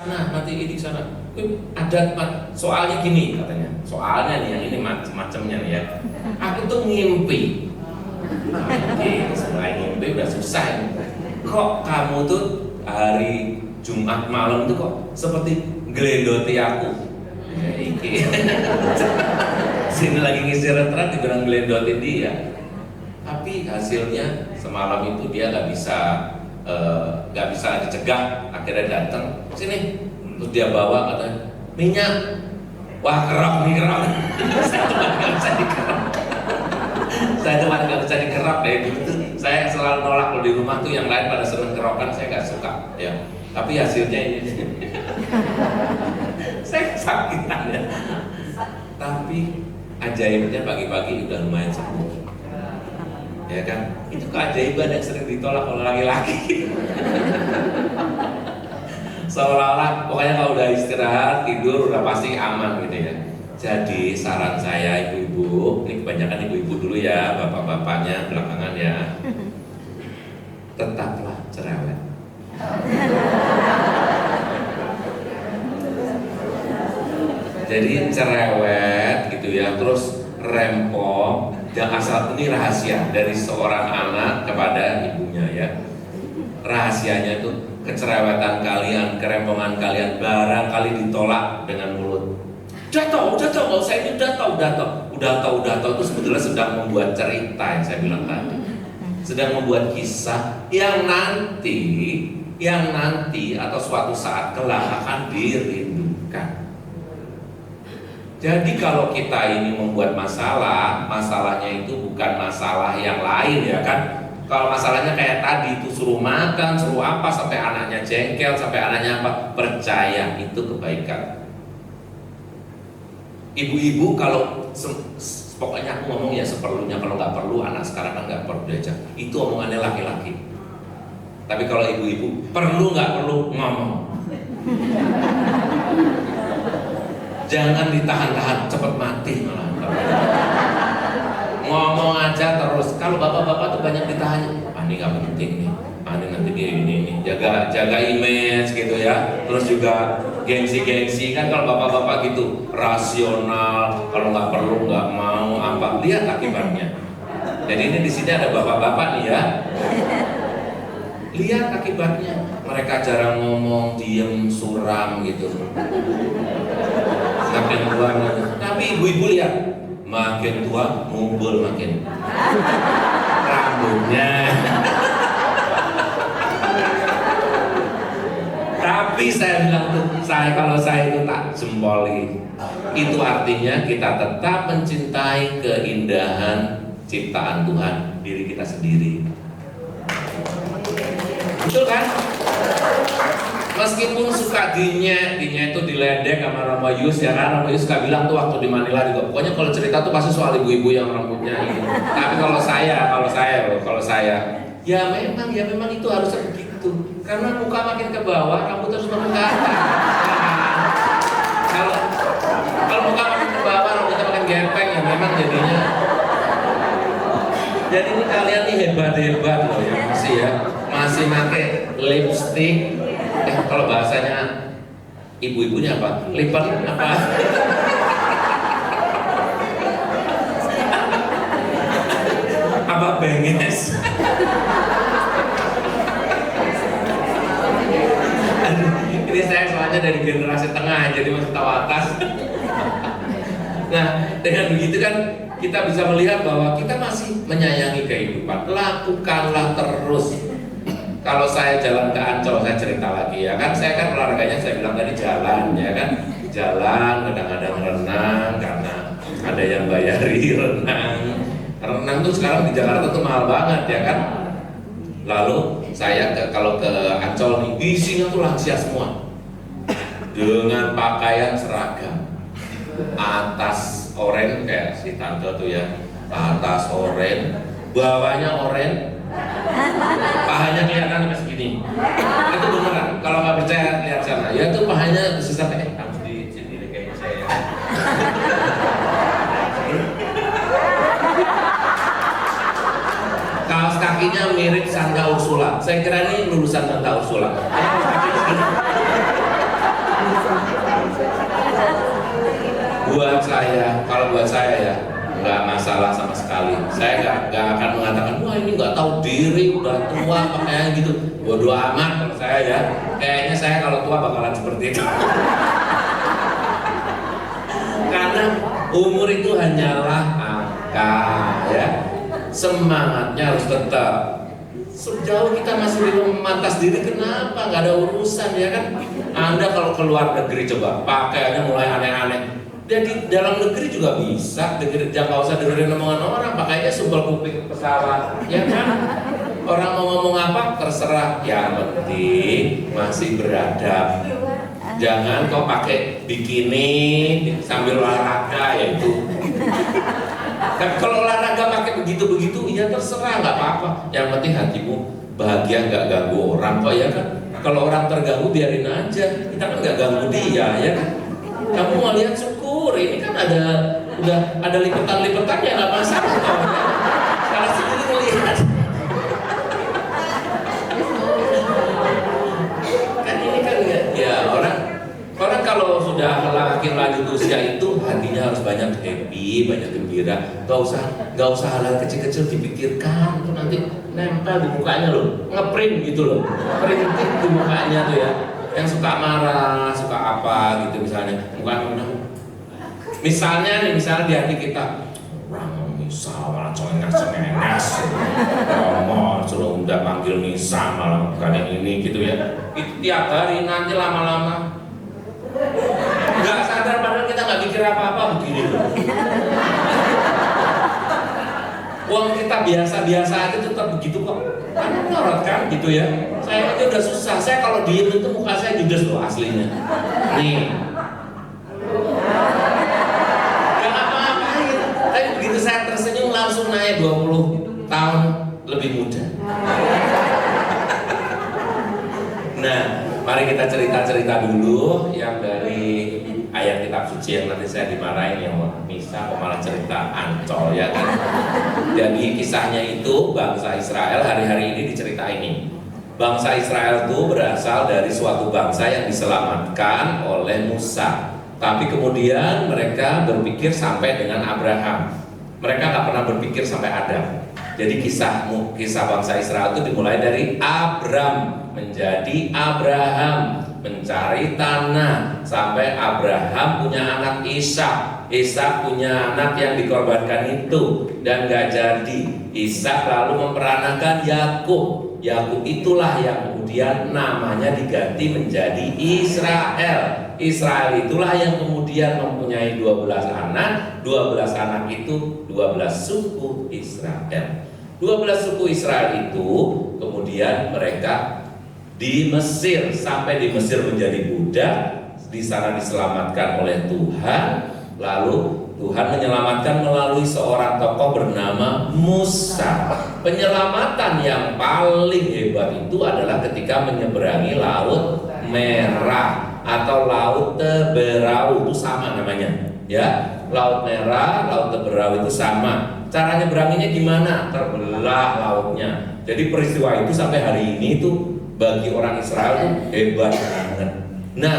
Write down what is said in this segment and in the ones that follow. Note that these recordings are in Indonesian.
Nah, nanti ini di sana. Ada soalnya gini katanya. Soalnya nih yang ini macam-macamnya nih ya. Aku tuh ngimpi. Oke, setelah ngimpi udah susah. Kok kamu tuh hari Jumat malam tuh kok seperti gelendoti aku? Ya, iki. Sini lagi ngisi retret dibilang gelendotin dia. Tapi hasilnya semalam itu dia nggak bisa dicegah, akhirnya datang sini, terus dia bawa katanya minyak, wah kerap nih kerap. Saya cuma nggak bisa dikerap deh gitu. Saya selalu nolak kalau di rumah tuh yang lain pada seneng kerokan, saya nggak suka ya. Tapi hasilnya ini saya kesakitan ya. Tapi ajaibnya pagi-pagi udah lumayan sembuh. Ya kan, itu keajaiban yang sering ditolak oleh laki-laki. Seolah-olah pokoknya kalau udah istirahat tidur udah pasti aman gitu ya. Jadi saran saya ibu-ibu, ini kebanyakan ibu-ibu dulu ya, bapak-bapaknya belakangan ya, tetaplah cerewet. Jadi cerewet gitu ya, terus rempong. Dan asal ini rahasia dari seorang anak kepada ibunya ya. Rahasianya itu kecerewetan kalian, kerempongan kalian barangkali ditolak dengan mulut. Udah tau, kalau saya ini udah tau itu sebetulnya sedang membuat cerita yang saya bilang tadi. Sedang membuat kisah yang nanti atau suatu saat kelak akan dirindukan. Jadi kalau kita ini membuat masalah, masalahnya itu bukan masalah yang lain ya kan. Kalau masalahnya kayak tadi itu suruh makan, suruh apa sampai anaknya jengkel, sampai anaknya apa, percaya itu kebaikan. Ibu-ibu kalau pokoknya aku ngomong ya seperlunya, kalau nggak perlu anak sekarang kan nggak perlu diajak. Itu omongannya laki-laki. Tapi kalau ibu-ibu perlu nggak perlu ngomong. Jangan ditahan-tahan, cepet mati malah. Ngomong aja terus. Kalau bapak-bapak tuh banyak ditahan. Ah, ini nggak penting nih. Ah, ini nanti dia ini. Jaga image gitu ya. Terus juga gengsi kan kalau bapak-bapak gitu rasional. Kalau nggak perlu nggak mau apa. Lihat akibatnya. Jadi ini di sini ada bapak-bapak nih ya. Lihat akibatnya. Mereka jarang ngomong, diem, suram gitu. Makin tua, tapi ibu-ibu lihat, makin tua ngumpul makin rambutnya. Tapi saya bilang tuh, kalau saya itu tak jempoli. Itu artinya kita tetap mencintai keindahan ciptaan Tuhan, diri kita sendiri. Betul kan? Meskipun suka dinya itu diledek sama Romo Yus ya kan, Romo Yus suka bilang tuh waktu di Manila juga, pokoknya kalau cerita tuh pasti soal ibu-ibu yang rambutnya ini. Tapi kalau saya, ya memang itu harusnya begitu, karena muka makin ke bawah, rambut terus makin ke atas. Kalau muka makin ke bawah, rambutnya makin gepeng ya memang jadinya. Jadi ini kalian nih hebat loh ya, masih pakai lipstick. Kalau bahasanya ibu-ibunya apa? Lipat apa? Apa benges? Ini saya soalnya dari generasi tengah, jadi masih tahu atas. Nah, dengan begitu kan kita bisa melihat bahwa kita masih menyayangi kehidupan. Lakukanlah terus. Kalau saya jalan ke Ancol, saya cerita lagi ya kan, saya kan olahraganya saya bilang tadi jalan ya kan, jalan kadang-kadang renang karena ada yang bayari renang tuh sekarang di Jakarta tuh mahal banget ya kan. Lalu saya kalau ke Ancol nih, isinya tuh lansia semua dengan pakaian seragam, atas oranye kayak si tante tuh ya, atas oranye, bawahnya oranye, pahanya kelihatan masih gini. Itu beneran. Kalau nggak percaya lihat sana. Ya itu pahanya sisa harus di sini kayaknya saya. Kaos kakinya mirip Santa Ursula. Saya kira ini lulusan Santa Ursula. buat saya ya, nggak masalah sama sekali. Saya nggak akan mengatakan, wah ini nggak tahu diri, udah tua pakaian gitu. Bodoh amat kalau saya ya. Kayaknya saya kalau tua bakalan seperti itu. Karena umur itu hanyalah angka ya. Semangatnya harus tetap. Sejauh kita masih belum memantas diri, kenapa? Nggak ada urusan ya kan? Anda kalau keluar negeri coba, pakaiannya mulai aneh-aneh. Jadi dalam negeri juga bisa, jangan usah dengerin omongan orang, pakainya sumpel kuping pesawat, ya kan? Orang mau ngomong apa, terserah. Yang penting masih beradab. Jangan kau pakai bikini sambil olahraga ya itu. Kan kalau olahraga pakai begitu-begitu, ya terserah, nggak apa-apa. Yang penting hatimu bahagia, nggak ganggu orang kok ya kan. Kalau orang terganggu biarin aja, kita kan nggak ganggu dia ya kan. Kamu mau lihat syukur, ini kan udah ada lipetan-lipetan ya nggak masalah kok. Salah sendiri melihat. Kan ini kan ya orang kalau sudah makin lanjut usia itu hatinya harus banyak happy, banyak gembira. Gak usah hal-hal kecil-kecil dipikirkan, itu nanti nempel di mukanya loh, ngeprint gitu loh, printing di mukanya tuh ya. Yang suka marah, suka apa gitu misalnya, misalnya di hati kita, orang misa malah cengenges, ngomong suruh udah panggil misa malah bukan yang ini gitu ya. Itu tiap hari nanti lama-lama nggak sadar padahal kita nggak mikir apa-apa begini loh. Uang kita biasa-biasa aja tetap begitu kok. Kan menyorot kan gitu ya. Saya aja udah susah. Saya kalau diem itu muka saya judes loh aslinya. Nih. Gak apa-apain. Tapi begitu saya tersenyum langsung naik 20 tahun lebih muda. Nah, mari kita cerita-cerita dulu yang dari ayat kitab suci yang nanti saya dimarahin yang misa kok malah cerita Ancol ya kan. Jadi kisahnya itu bangsa Israel hari-hari ini diceritain ini. Bangsa Israel itu berasal dari suatu bangsa yang diselamatkan oleh Musa. Tapi kemudian mereka berpikir sampai dengan Abraham. Mereka nggak pernah berpikir sampai Adam. Jadi kisah bangsa Israel itu dimulai dari Abram menjadi Abraham, mencari tanah sampai Abraham punya anak Ishak. Ishak punya anak yang dikorbankan itu dan gak jadi. Ishak lalu memperanakan Yakub. Yakub itulah yang kemudian namanya diganti menjadi Israel. Israel itulah yang kemudian mempunyai 12 anak. 12 anak itu 12 suku Israel. 12 suku Israel itu kemudian mereka di Mesir, sampai di Mesir menjadi budak, di sana diselamatkan oleh Tuhan. Lalu Tuhan menyelamatkan melalui seorang tokoh bernama Musa. Penyelamatan yang paling hebat itu adalah ketika menyeberangi Laut Merah atau Laut Teberau, itu sama namanya ya. Laut Merah, Laut Teberau itu sama. Cara nyeberanginya gimana? Terbelah lautnya. Jadi peristiwa itu sampai hari ini tuh bagi orang Israel itu hebat banget. Nah,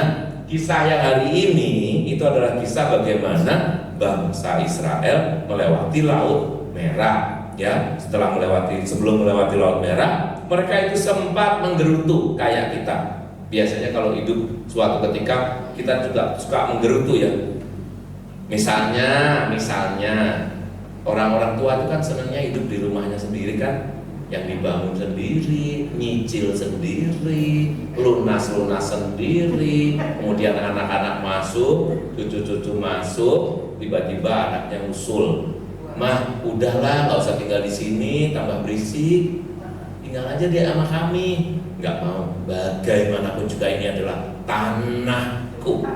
kisah yang hari ini itu adalah kisah bagaimana bangsa Israel melewati Laut Merah. Ya, sebelum melewati Laut Merah, mereka itu sempat menggerutu kayak kita. Biasanya kalau hidup suatu ketika kita juga suka menggerutu ya. Misalnya orang-orang tua itu kan senangnya hidup di rumahnya sendiri kan. Yang dibangun sendiri, nyicil sendiri, lunas sendiri, kemudian anak-anak masuk, cucu-cucu masuk, tiba-tiba anaknya usul, "Mah, udahlah, nggak usah tinggal di sini, tambah berisik, tinggal aja dia sama kami." Nggak mau. Bagaimanapun juga ini adalah tanahku,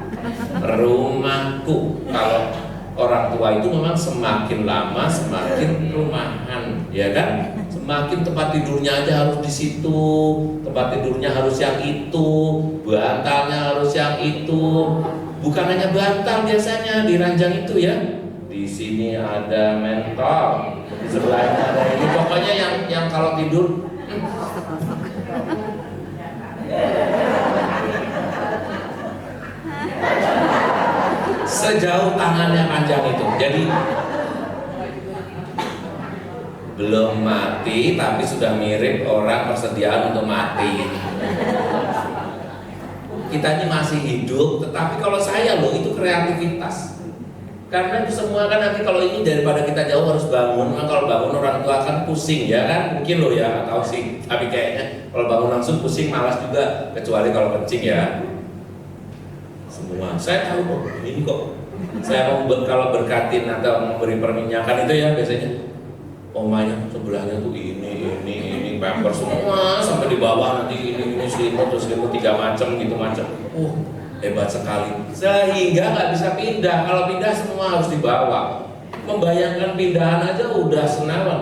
rumahku. Kalau orang tua itu memang semakin lama semakin rumahan, ya kan? Semakin tempat tidurnya aja harus di situ, tempat tidurnya harus yang itu, bantalnya harus yang itu. Bukan hanya bantal biasanya di ranjang itu ya. Di sini ada mentol, di sebelahnya ada ini. Pokoknya yang kalau tidur sejauh tangannya panjang itu. Jadi belum mati tapi sudah mirip orang persediaan untuk mati. Kita ini masih hidup, tetapi kalau saya loh itu kreativitas. Karena itu semua kan nanti kalau ini daripada kita jauh harus bangun. Nah, kalau bangun orang tua kan pusing ya kan, mungkin loh ya, nggak tahu sih. Tapi kayaknya kalau bangun langsung pusing, malas juga. Kecuali kalau kencing ya. Semua saya tahu kok ini kok. Saya mau kalau berkatin atau memberi perminyakan itu ya biasanya omanya sebelahnya tuh ini pampers semua sampai di bawah nanti ini selimut terus selimut 3 macam gitu macam. Hebat sekali. Sehingga nggak bisa pindah. Kalau pindah semua harus dibawa. Membayangkan pindahan aja udah senawan.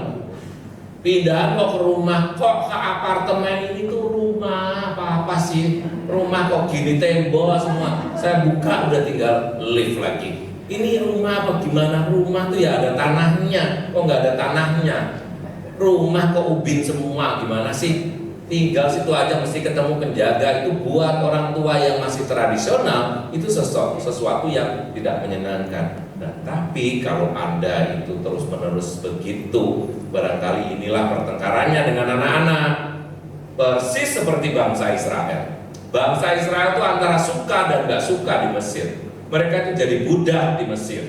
Pindahan kok ke rumah, kok ke apartemen ini tuh rumah apa sih? Rumah kok gini tembok semua. Saya buka udah tinggal lift lagi. Ini rumah apa gimana? Rumah tuh ya ada tanahnya. Kok nggak ada tanahnya? Rumah kok ubin semua gimana sih? Tinggal situ aja mesti ketemu penjaga. Itu buat orang tua yang masih tradisional itu sesuatu yang tidak menyenangkan. Nah, tapi kalau Anda itu terus-menerus begitu, barangkali inilah pertengkarannya dengan anak-anak. Persis seperti bangsa Israel. Bangsa Israel itu antara suka dan gak suka di Mesir. Mereka itu jadi budak di Mesir.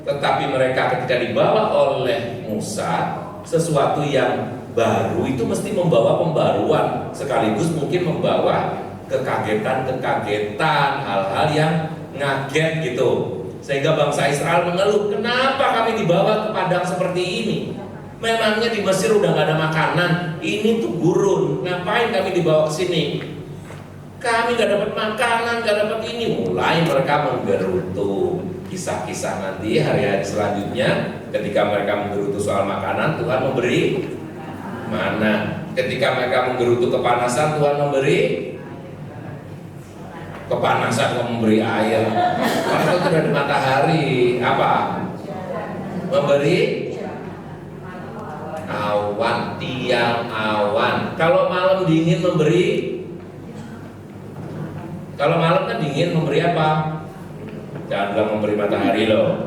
Tetapi mereka ketika dibawa oleh Musa, sesuatu yang baru itu mesti membawa pembaruan, sekaligus mungkin membawa kekagetan-kekagetan, hal-hal yang ngaget gitu. Sehingga bangsa Israel mengeluh, kenapa kami dibawa ke padang seperti ini? Memangnya di Mesir udah gak ada makanan, ini tuh gurun, ngapain kami dibawa ke sini? Kami gak dapat makanan, gak dapat ini. Mulai mereka menggerutu. Kisah-kisah nanti hari-hari selanjutnya, ketika mereka menggerutu soal makanan, Tuhan memberi mana? Ketika mereka menggerutu kepanasan, Tuhan memberi kepanasan, Tuhan memberi air. Karena itu dari matahari apa? Memberi awan, tiang awan. Kalau malam dingin memberi, kalau malam kan dingin memberi apa? Jangan bilang memberi matahari loh.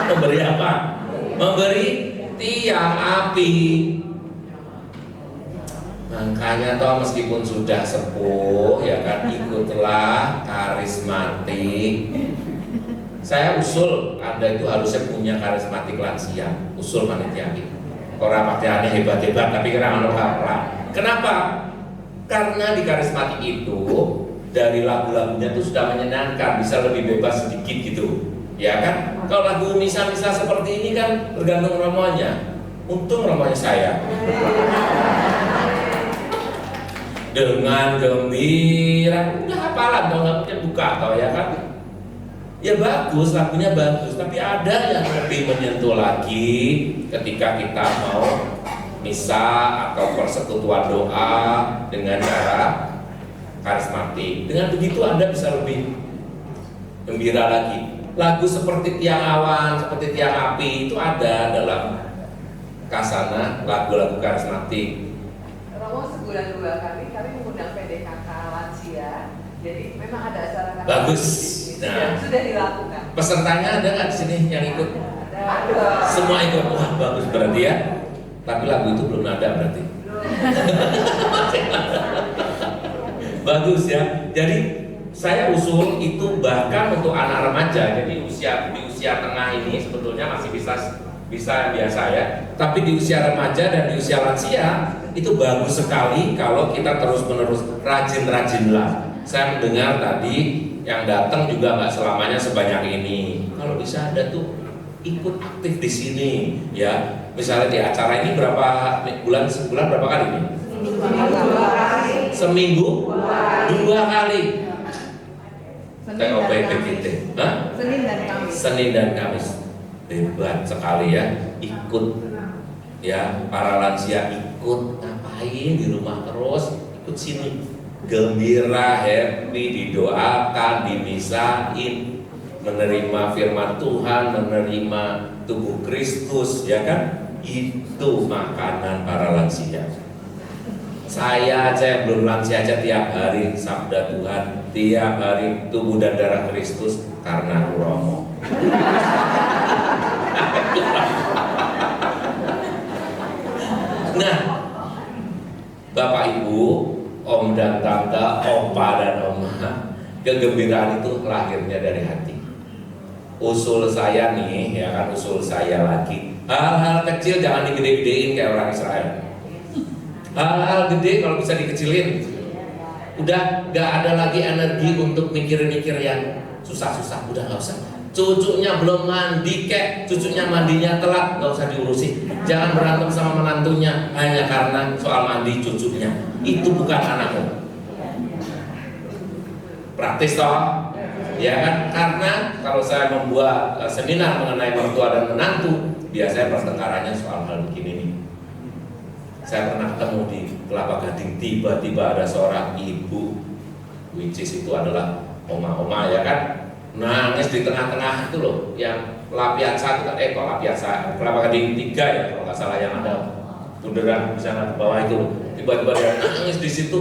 Memberi apa? Memberi tiang api. Makanya toh meskipun sudah sepuh ya kan, ikutlah karismatik. Saya usul Anda itu harusnya punya karismatik lansia. Usul panitia ini. Orang pakaiannya hebat-hebat tapi kira apa? Kenapa? Karena di karismatik itu dari lagu-lagunya itu sudah menyenangkan, bisa lebih bebas sedikit gitu. Ya kan? Kalau lagu misal-misal seperti ini kan tergantung romonya. Untung romonya saya. Dengan gembira, udah hafalan kalau nggak punya buka atau ya kan? Ya bagus, lagunya bagus. Tapi ada yang lebih menyentuh lagi ketika kita mau misa atau persekutuan doa dengan cara karismatik. Dengan begitu Anda bisa lebih gembira lagi. Lagu seperti tiang awan, seperti tiang api itu ada dalam kasana lagu-lagu karismatik. Romo sebulan 2 kali kami mengundang PDKK lansia. Jadi memang ada acara bagus. Nah, sudah dilakukan. Pesertanya ada nggak di sini yang ikut? Ada. Semua ikut. Wah, bagus berarti ya. Tapi lagu itu belum ada berarti. Bagus ya. Jadi saya usul itu bahkan untuk anak remaja. Jadi di usia tengah ini sebetulnya masih bisa biasa ya. Tapi di usia remaja dan di usia lansia itu bagus sekali kalau kita terus-menerus rajin-rajinlah. Saya mendengar tadi yang datang juga nggak selamanya sebanyak ini. Kalau bisa Anda tuh ikut aktif di sini ya. Misalnya di acara ini berapa bulan? Sebulan berapa kali nih? Seminggu 2 kali. TOPP kita. Senin dan Kamis. Hebat sekali ya. Ikut ya, para lansia ikut. Ngapain di rumah terus? Ikut sini. Gembira, happy, didoakan, dimisain, menerima firman Tuhan, menerima tubuh Kristus, ya kan? Itu makanan para lansia. Saya aja yang belum lansia aja tiap hari sabda Tuhan, tiap hari tubuh dan darah Kristus karena aku Romo. Nah, Bapak Ibu, Om dan Tante, Opa dan Oma, kegembiraan itu lahirnya dari hati. Usul saya nih, ya kan, usul saya lagi, hal-hal kecil jangan digede-gedein kayak orang Israel. Hal-hal gede kalau bisa dikecilin, udah gak ada lagi energi untuk mikir-mikir yang susah-susah, udah gak usah. Cucunya belum mandi kek, cucunya mandinya telat, gak usah diurusin. Jangan berantem sama menantunya hanya karena soal mandi cucunya. Itu bukan anakmu. Praktis toh? Ya kan? Karena kalau saya membuat seminar mengenai mertua dan menantu, biasanya pertengkarannya soal hal begini nih. Saya pernah ketemu di Kelapa Gading, tiba-tiba ada seorang ibu, which is itu adalah oma-oma ya kan, nangis di tengah-tengah itu loh, yang Lapiasa itu kan, Lapiasa, Kelapa Gading 3 ya kalau nggak salah, yang ada bundaran di sana di bawah itu loh. Tiba-tiba dia nangis di situ.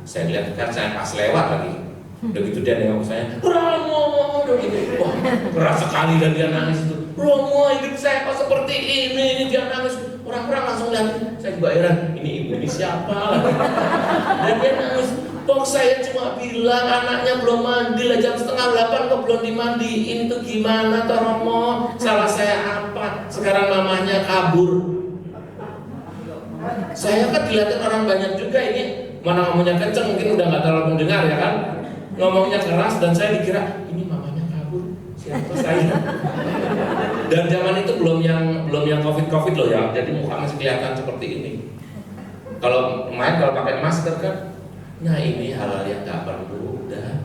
Saya lihat kan, saya pas lewat lagi. Udah gitu dia nengok saya, Romo, udah gitu. Wah, keras sekali dan dia nangis itu. Romo, hidup saya kok seperti ini dia nangis. Orang-orang langsung lihat, saya juga heran, ini ibu ini siapa? Dan dia nangis, kok saya cuma bilang anaknya belum mandi lah, jam 7:30 kok belum dimandiin, itu gimana toh Romo? Salah saya apa? Sekarang mamanya kabur. Saya kan dilihatin orang banyak juga ini, mana ngomongnya kenceng, mungkin udah nggak terlalu mendengar ya kan? Ngomongnya keras dan saya dikira ini mamanya kabur, siapa saya? Dan zaman itu belum yang covid loh ya, jadi muka masih kelihatan seperti ini. Kalau pakai masker kan, nah ini hal-hal yang nggak perlu. Udah,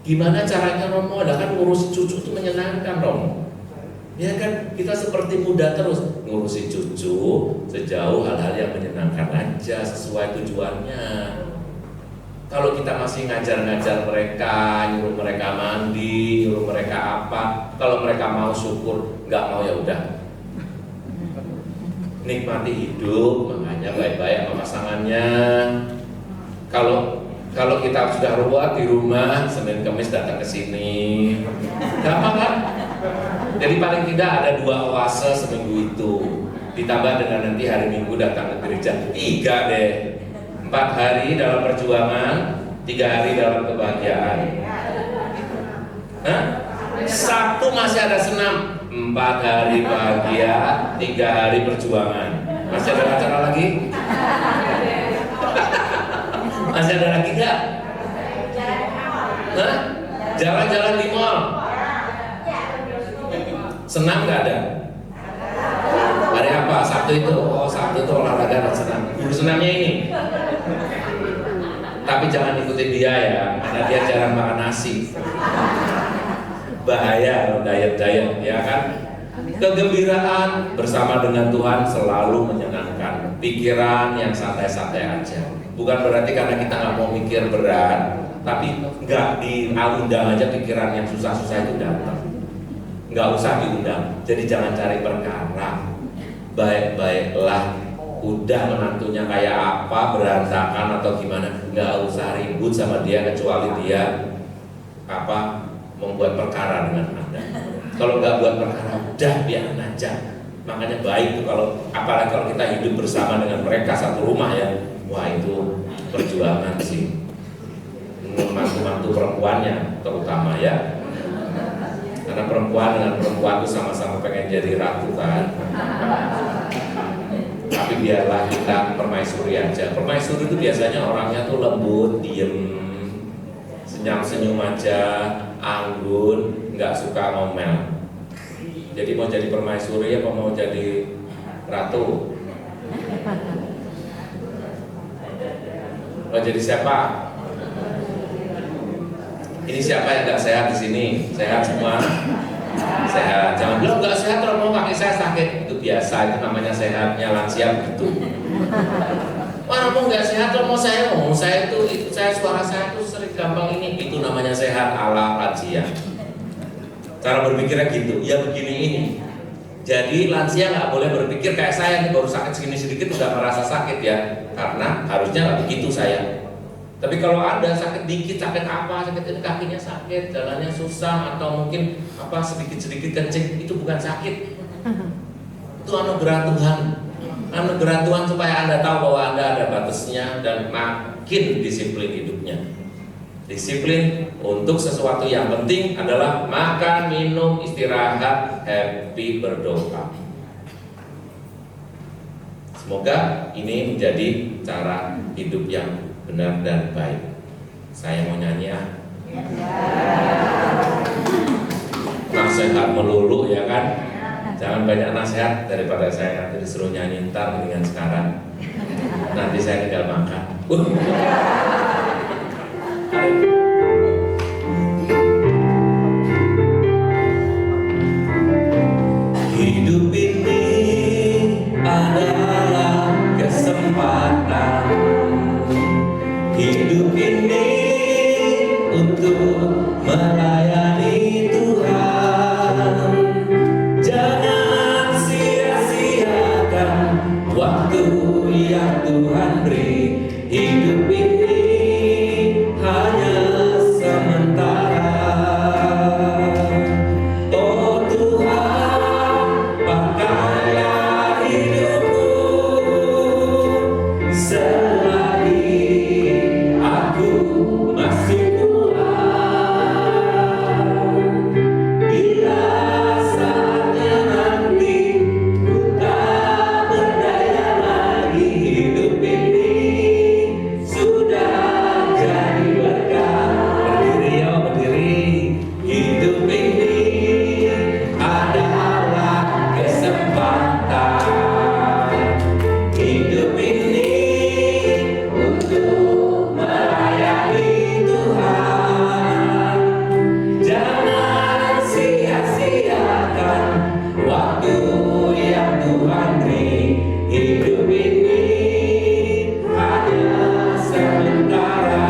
gimana caranya Romo? Ada kan ngurusin cucu itu menyenangkan Romo. Ya kan, kita seperti muda terus ngurusin cucu sejauh hal-hal yang menyenangkan aja sesuai tujuannya. Kalau kita masih ngajar-ngajar mereka, nyuruh mereka mandi, nyuruh mereka apa, kalau mereka mau syukur, nggak mau ya udah. Nikmati hidup, makanya baik-baik sama pasangannya. Kalau kita sudah ruwet di rumah, Senin Kamis datang ke sini, gampang kan? Jadi paling tidak ada 2 oase seminggu itu, ditambah dengan nanti hari Minggu datang ke gereja, 3 deh. 4 hari dalam perjuangan, 3 hari dalam kebahagiaan. Sabtu masih ada senam, 4 hari bahagia, 3 hari perjuangan. Masih ada acara lagi? Masih ada lagi nggak? Jalan-jalan di mall. Senam nggak ada? Hari apa? Sabtu itu? Oh, Sabtu itu olahraga dan senam. Guru senamnya ini. Tapi jangan ikutin dia ya, karena dia jarang makan nasi. Bahaya kalau diet ya kan. Kegembiraan bersama dengan Tuhan selalu menyenangkan. Pikiran yang santai-santai aja. Bukan berarti karena kita nggak mau mikir berat, tapi nggak diundang aja pikiran yang susah-susah itu datang. Nggak usah diundang. Jadi jangan cari perkara. Baik-baiklah. Udah menantunya kayak apa, berantakan atau gimana, nggak usah ribut sama dia kecuali dia membuat perkara dengan Anda. Kalau nggak buat perkara, udah biarin aja. Makanya baik tuh apalagi kalau kita hidup bersama dengan mereka satu rumah ya, wah itu perjuangan sih. Mantu-mantu perempuannya terutama ya, karena perempuan dengan perempuan itu sama-sama pengen jadi ratu kan. Tapi biarlah kita permaisuri aja. Permaisuri itu biasanya orangnya tuh lembut, diem, senyum-senyum aja, anggun, nggak suka ngomel. Jadi mau jadi permaisuri apa mau jadi ratu? Mau jadi siapa? Ini siapa yang nggak sehat di sini? Sehat semua? Sehat. Jangan bilang nggak sehat kalau mau kaki saya sakit. Itu biasa, itu namanya sehatnya lansia begitu. Wah, mau nggak sehat kalau mau saya itu saya suara saya itu sering gampang ini. Itu namanya sehat ala lansia. Cara berpikirnya gitu. Ya begini ini. Jadi lansia nggak boleh berpikir kayak saya nih baru sakit segini sedikit udah merasa sakit ya. karena harusnya nggak begitu saya. Tapi kalau Anda sakit dikit, sakit apa, sakit ini kakinya sakit, jalannya susah, atau mungkin apa sedikit-sedikit kencing, itu bukan sakit. Itu anugerah Tuhan. Anugerah Tuhan supaya Anda tahu bahwa Anda ada batasnya dan makin disiplin hidupnya. Disiplin untuk sesuatu yang penting adalah makan, minum, istirahat, happy, berdoa. Semoga ini menjadi cara hidup yang benar dan baik. Saya mau nyanyi ya. Nasihat melulu ya kan. Jangan banyak nasihat daripada saya nanti disuruh nyanyi, ntar mendingan sekarang. Nanti saya tinggal makan. Hidup ini adalah kesempatan. Hidup ini untuk melayani Tuhan. Jangan sia-siakan waktu yang Tuhan beri. Hidup ini hanya sementara. Oh Tuhan, pakailah hidupku selagi aku masih kuat. Bila saatnya nanti ku tak berdaya lagi, hidup ini sudah jadi berkah. Berdiri ya, berdiri. Hidup ini adalah kesempatan. Hidup ini untuk melayani Tuhan. Jangan sia-siakan waktu yang Tuhan beri. Hidup ini hanya sementara.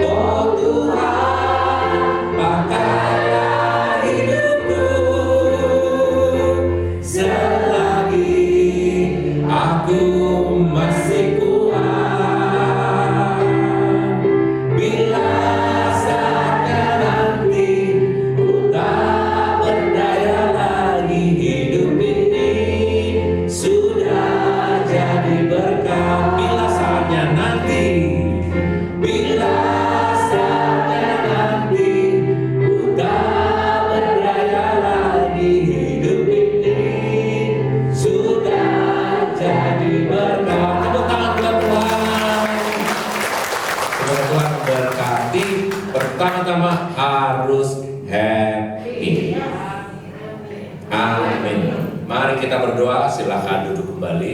Oh Tuhan, pakailah hidupku selagi aku masih kuat. Bila saatnya nanti ku tak berdaya lagi, hidup ini sudah jadi berkah. Bila saatnya nanti, bila saatnya nanti ku tak berdaya lagi, hidup ini sudah jadi berkah. Tepuk tangan buat Tuhan. Semoga Tuhan berkati. Pertama-tama harus happy. Amin. Mari kita berdoa. Silakan duduk kembali.